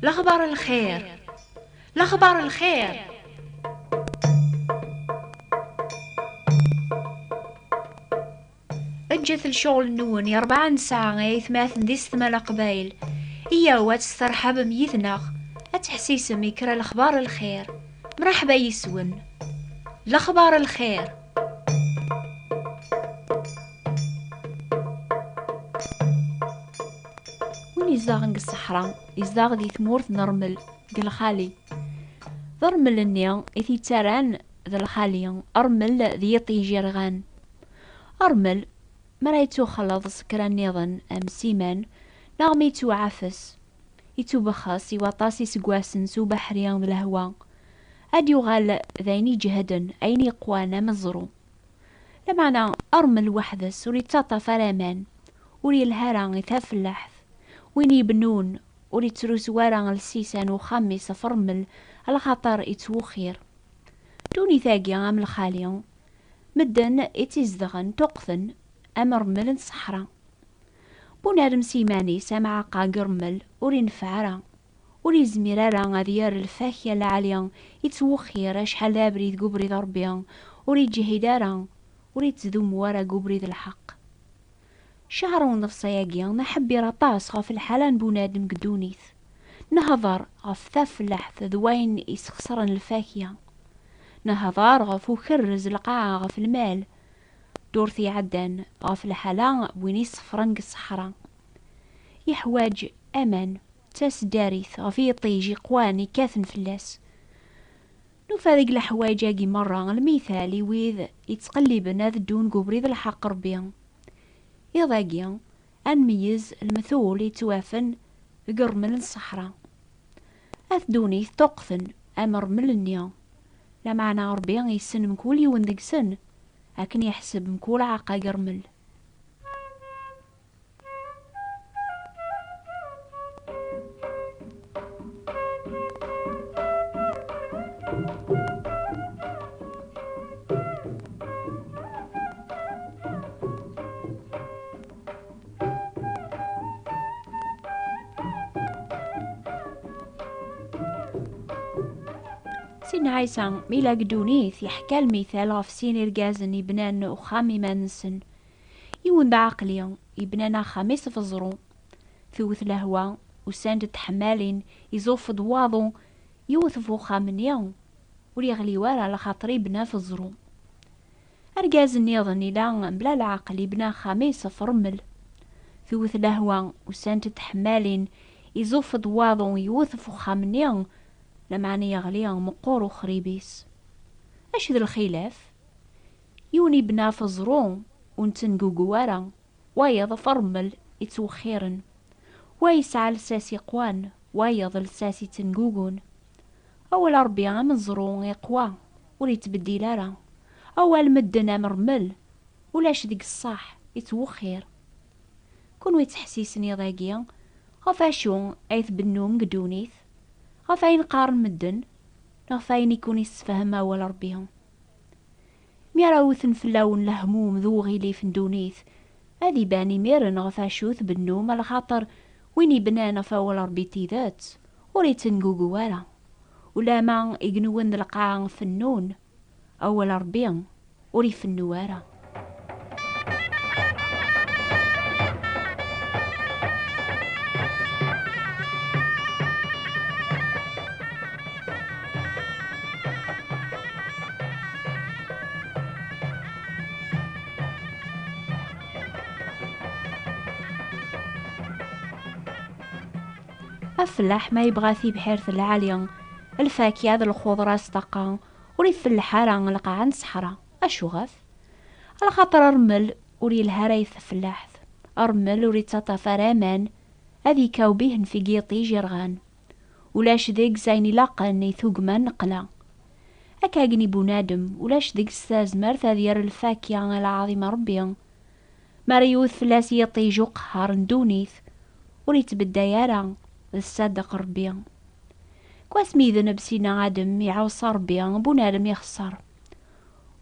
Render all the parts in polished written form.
الأخبار الخير. الأخبار الخير. اجت الشغل نون 4 ساعة ثماثن دي 8 قبايل. إيا تسترحب ميثنا أتحسيس ميكرا الأخبار الخير. مرحبا يسون الأخبار الخير. وين يزداغن الصحراء يزداغ دي ثمورث نرمل قل خالي ضرمل النيا إثي تاران ذا الخالي أرمل ذي طيجيرغان أرمل مرا يتوخلط سكرا نيضن أم سيمان نغمي يتوعفس يتوبخص يوطاسي سقواسن سو بحريان بالهوا أد يغال ذيني جهدن أيني قوانا مزرو لمعنى أرمل وحدس وري تاطا فرامان وري الهران يثاف اللحث وين يبنون وري تروس واران السيسان وخامس فرمل على خاطر يتوخير دوني ثاقيا عام الخاليون مدن يتزدغن تقثن أمر ملن صحراء بونادم سيماني سامع قاقرمل وري نفعرا وري زميرارا غاديار الفاكية العالية يتوخير شحال دابريد قبريد ربيا وري جهيدارا وري تزدوم ورا قبريد الحق شهر ونص سياقيا نحبي رطاس غف الحالان بونادم قدونيث نهضر غف ثاف اللحث ذوين يسخسرن الفاكية نهضر غف وكرز القاعة غف المال دورثي عدن غف الحالان وين يصفرن الصحراء يحواج أمان تاس داريث غفي طيجي قواني كاثن فلاس نوفا ذيك الحوايجاقي مرة المثالي ويذ يتقلبن هذا دون قبريد الحق ربيا يضاقيا أنميز المثول يتوافن قرمل الصحراء أثدوني تقثن أمر ملنيا لا معنى ربيا يسن مكول يون ذيك سن لكن يحسب مكول عاقا قرمل سين عيسى ميلا قدونيث يحكى المثال غف سين الجازن يبنان وخامي مانسن يون بعقليا يبنانا خميس فزرو ثوث لهوا وساند تحمالين يزوف دواضو يوثفو خامنيا وليغلي وارا لخاطري بنا فزرو أرجاز النيضن إلى بلا العقل يبنا خميس فرمل ثوث لهوا وساند تحمالين يزوف دواضو يوثفو خامنيا لمعني يغليا مقور خريبيس اش ذا الخلاف يوني بنا فزرو ونتنقوقوارا وايض فرمل يتوخيرن ويسعى لساسي قوان وايض لساسي تنقوقون اول ربيع من زرو يقوى وليتبدي لارا اول مدنا مرمل ولاش ديك الصح يتوخير كون ويتحسيسني ضاقيا غفاشو ايث بنوم قدونيث غفاين قارن مدن غفاين يكون يسفهم اول ربيهم ميراوثن فلاون لهموم ذو غيلي فندونيث هذي باني ميرن غفاشوث بالنوم على خاطر ويني بنانا فاول ربيتي ذات وريتن قوقوارا ولا ما يقنون القاع فنون اول ربيهم وري فنوارا أفلح ما يبغى في بحيرة العالية الفاكهة ذا الخضرة استقا وريف الحارة لقاعا صحراء أشو غاف على خاطر أرمل وري الهرايث فلاحث أرمل وري تطفى رامان أذي كاوبيهن في قيطي جرغان ولاش ذيك زيني لاقن يثوق ما نقلا أكاقني بونادم ولاش ذيك استازمر ثادير الفاكهة العظيمة ربيا مريوث فلاس يطيجو قهار ندونيث وريت بالديارة الصادق ربيا كواس ميذن بسينا عدم يعوص ربيا بونادم يخسر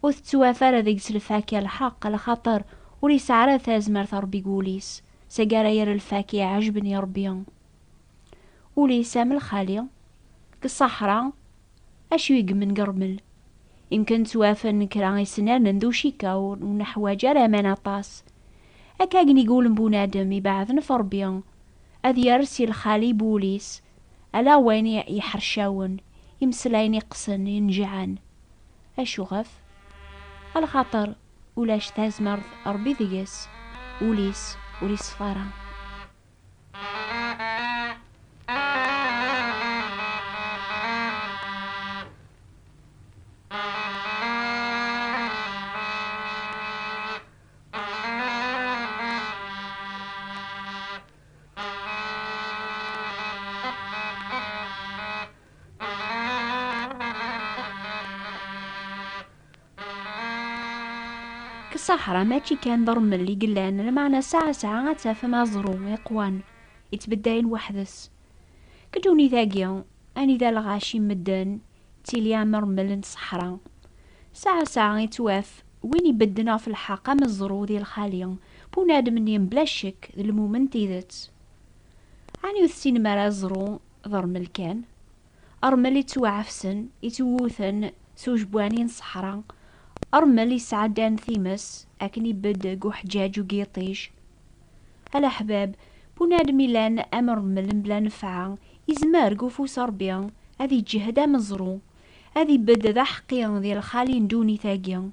وتتوافر ذيك الفاكهة الحق لخاطر وريس عرا ثازمر ربي قوليس سقارير الفاكهة عجبني ربيا وليسام الخالي كالصحراء أشو يقمن قرمل يمكن توافن كرا يسنان ذو شيكا ونحواج رامان أطاس أكاقن يقول بونادم يبعث نفربيان أذ يرسي الخالي بوليس ألا وين يحرشاون يمسلاين يقصن ينجعان أشو غف الخطر ولاش تازمرض أربي ذيس وليس فارا. كالصحراء ماشي كان ضرم اللي قلان المعنى ساعة غتاف مازرو يقوان يتبداين وحدس كدوني ذاقيا اني ذا الغاشي مدن تيليا مرمل صحراء ساعة يتواف وين يبدنا في الحاقة مزرو ذي الخالية بونادم نيم بلا شك ذي المومنت يذت عني يثسين مرازرو ضرمل كان أرمل يتوعفسن يتووثن سوجبوانين صحراء أرمل يسعدان ثيمس أكن يبد قحجاج وقيطيج الأحباب بونادم لان أمر ملن بلا نفعة يزمار قفوس ربيان هذي جهدا مزرو هذي بد ذا حقيان ذي الخالين دوني ثاقيان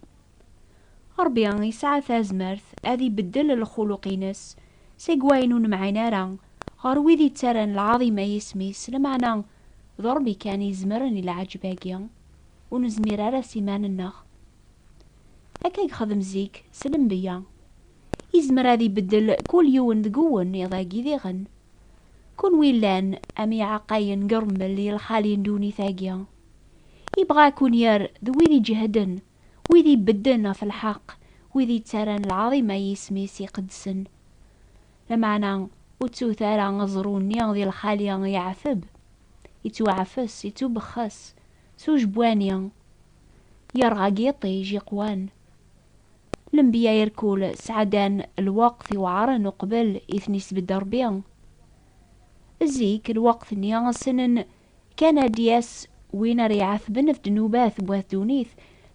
ربيان يسعى ثازمرث هذي بدل الخلقينس سيقواينون معينارا غروي ذي تران العظيمة يسميس لمعنى ضربي كان يزمرني العجباقيان ونزمير على سيمان النخ هكا يخدم زيك سلم بيا يزمر هذي بدل كل يوم ذقون يضاقي ذي غن كون ويلان أمي عقاين قرمل لي الخالين دوني ثاقيا يبغى كون يار ذويذي جهدن ويذي بدلنا في الحق ويذي تران العظيمة يسميسي قدسن لمعنى وتوثارا غزروني ذي الخاليا يعثب يتوعفس يتوبخس سوج بوانيا يرغى قيطيج يقوان الانبياء يركول سعدان الوقت وعرن وقبل يثنيس بالدربيان زيك الوقت نيا سنن كان دياس وين ريعث بنف دنوباث بواث دونيث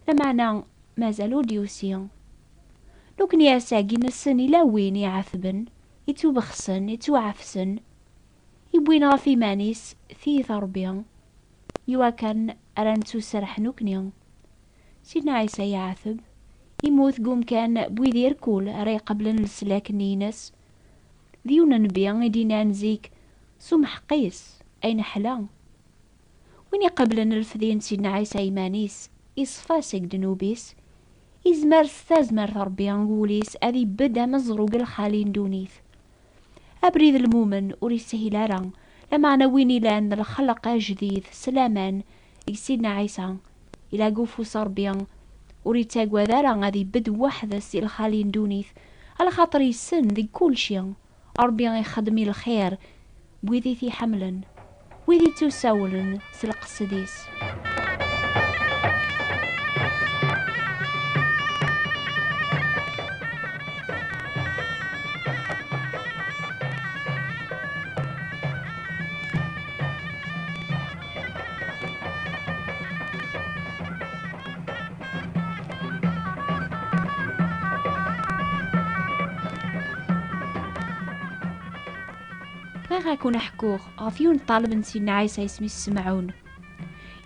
لمعنى مازالو ديوسيان لوكن يا ساقين السن إلا وين يعثبن يتوبخسن يتوعفسن يبوين غفي مانيس ثيث ربيان يوا كان أرانتو سرح نوكنيان سيدنا عيسى يعثب يموت قوم كان بويذير كول راي قبل السلاك نينس ذيونا نبيان يدينا نزيك سمح قيس أين حلا وين يقبلن الفذين سيدنا عيسى يمانيس يصفاسك دنوبيس يزمر ستازمر ربيان قوليس أذي بدا مزروق الخالين دونيث أبريد المؤمن وريسهيلارا لما نويني لأن الخلق جديد سلامان سيدنا عيسى إلى قوفو صربيان وريتاق وذارا غادي بد وحدة سي الخالين دونيث على خاطر يسن ذي كل شيء ربيان يخدمي الخير بويذي في حملا ويذي توساولن سلق السديس غاكون حكوغ غفيون طالب سيدنا عيسى يسمي السمعون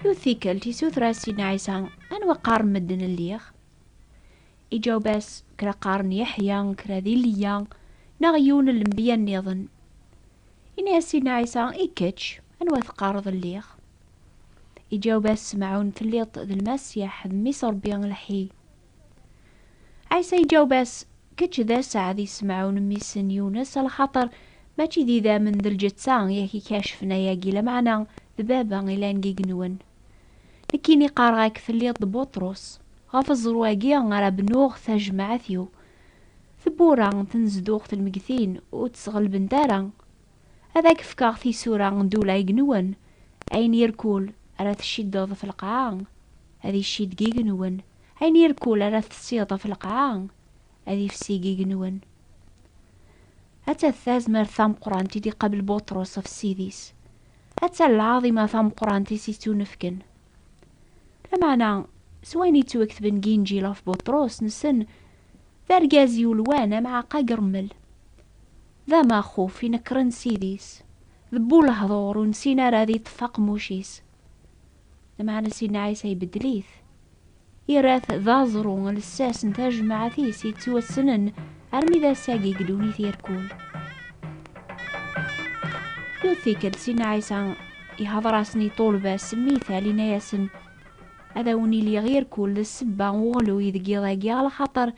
يوثيكل تيسوثرا سيدنا عيسى أن وقار مدن الليخ إجاوباس كرا قارن يحيى كرا ذيليا نغيون الانبياء النظن إني سيدنا عيسى إيكتش أن وثقارض الليخ إجاوباس سمعون تليط ذي المسيح ذمي صربيان الحي عيسى إجاوباس كتش ذا ساعة يسمعون ميسن يونس على خاطر ماشي ذي ذا من ذا الجتسان ياكي كاشفنا ياكي لمعنا ذبابا إلا نقيقنون لكيني قارغاك ثليط بطرس غاف الزرواقيا غارا بنوغ ثاج معاثيو ثبورا تنزدوغ المقثين وتسغل بندارا هذاك فكاغ في سورة ندولا يقنون عين يركول أراث الشيد في القاعان هذي الشيد قيقنون عين يركول أراث السيطة في القاعان هذي فسي قيقنون أتا الثاز مرثام قران تيدي قبل بطرس في السيديس حتى العظيمة ثم قران تيسيتو نفكن لمعنى سويني توكتبن جينجيلا في بطروس نسن ذا رقازي ولوانا مع قاقرمل ذا ما خوف ينكرن سيديس ذبو الهضور ونسينا راذي طفاق موشيس لمعنى سيدنا عيسى يبدليث يراث ذا زرو للساس نتاج مع ثيس يتوسنن أرمي ذا ساقي قدوني ثيركول يوثيك سيدنا عيسى يهضراسني طول باس المثال نياسن هذا وني لي غير كل السبة وغلو يذقي ضاقي على خاطر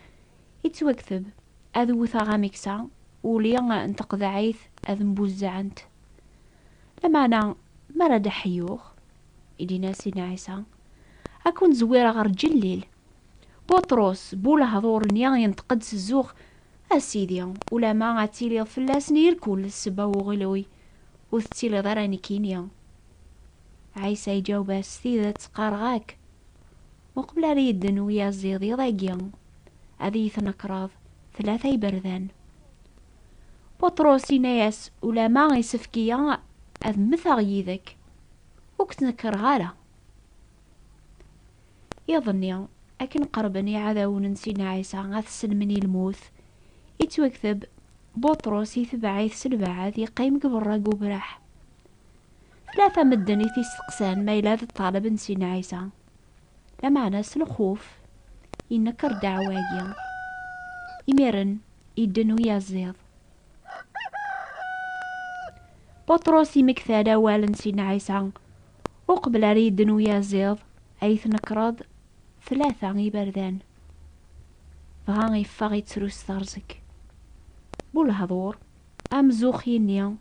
يتوكثب أذو ثغامكسا وليا انتقذ عيث أذن بوزعنت لما أنا مرد حيوخ إدينا سيدنا عيسى أكون زويرة غير جليل بطروس بولا هضور نيا ينتقد الزوخ أسيدي ولا ما غاتيلي فلاس نير كل السبة وغلوي وثتيلي ضراني كينيا عيسى يجاوب السيدة تقارغاك وقبل ريدن ويا زيضي ضاقيا أذي ثنكراض 3 يبردان بطروس ناس ولا ما يسفكيا أذ مثغ يذك وكتنكر غالا يظني أكن قربني عذاون نسينا عيسى غاثسن مني الموث يتوكثب بطروس يثبعيث سلبعاث يقيم قبرا قبراح 3 مدن يتسقسان ما يلاذ الطالب نسينا عيسى لما ناس الخوف ينكر دعواقيا يميرن يدنو يازيض بطروس يمكثادا والن سيدنا عيسى وقبل ريدنو يازيض أيث نكراض 3 يبردان بغا يفاغ يتسروس ثارزك بولهضور أمزوخ ينيا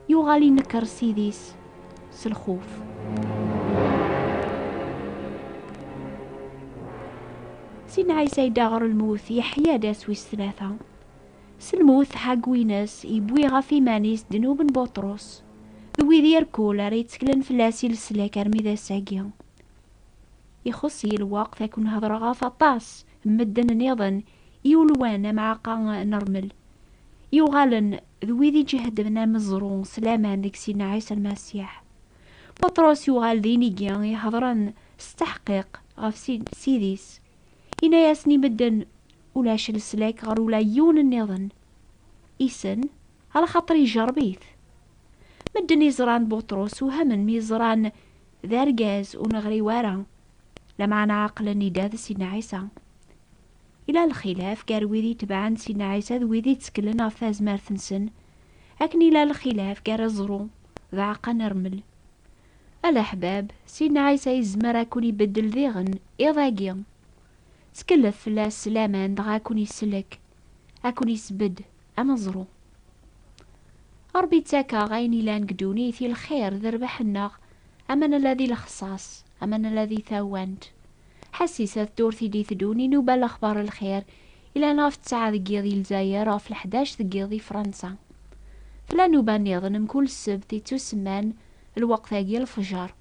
يوغالي نكر سيديس سالخوف سيدنا عيسى يداغر الموت يحيا داسويس 3 سلموث حاقويناس يبوي غافي مانيس دنوبن بطروس ذوي ذير كولا ريتسكلن فلاسي للسلاك ارمي ذا ساقيا يخصي الوقت يكون هضر غاف طاس مدن نيضن يولوانا مع قا نرمل يوغالن ذوي ذي جهد بنا مزرون سلامان ذيك سيدنا عيسى المسيح بطروس يوغال ذيني جيان يهضرن استحقيق غاف سيديس إنا ياسني مدن ولاش السلاك غير ولا يون النظن إسن على خاطر يجربيث مدن يزران بطروس وهمن ميزران ذارقاز ونغري وارا لمعنا عقل نداذ سيدنا عيسى إلى الخلاف قال ويدي تبعان سيدنا عيسى ذويدي تسكلنا في أزمار ثنسن أكن إلى الخلاف قال زرو ذعقا نرمل الأحباب سيدنا عيسى يزمر أكون يبدل ذيغن إضاقيا تكلف فلا السلامان دغا أكون يسلك أكون يسبد أمزرو ربي تاكا غايني لان قدوني في الخير ذربح النغ أمن الذي لخصاص أمن الذي ثاوانت حسيسة دورثي دي ثدوني نوبا الأخبار الخير إلى ناف 9 ذقيضي الجزائر في 11 ذقيضي فرنسا فلا نوبا نيضن كل السبت تسمان الوقت هاقي الفجر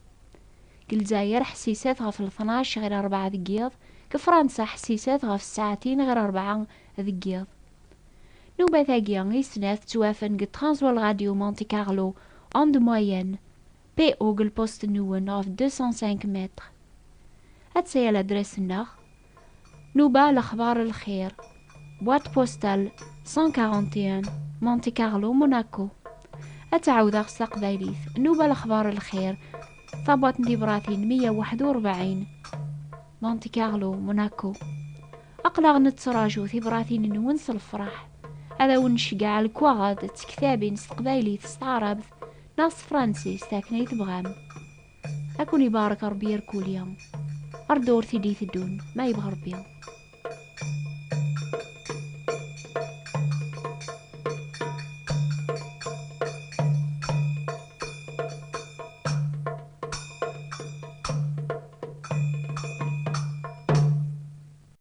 الجزائر حسيسات غف 12 غير 4 ذقيض كفرنسا حسيسات غف 2 غير 4 ذقيض نوبا ثاقيا يسناث توافن قد ترانزوال راديو مونتي كارلو اند موين بي او البوست نوون غف 205 متر هاتسيا الادريس النغ نوبا الأخبار الخير بوات بوستال 141 مونتي كارلو موناكو أتعود أغسى قبايليث نوبا الأخبار الخير طابوات نديبراتين 141 مونتي كارلو موناكو أقلغ نتراجو ثبراتين نونس الفرح هذا ونشقع الكواغد تكتابين استقبايليث استعربث ناس فرانسي ساكني تبغام أكون يبارك ربي يركول يوم أردور ثدي ثدون ما يبغى ربي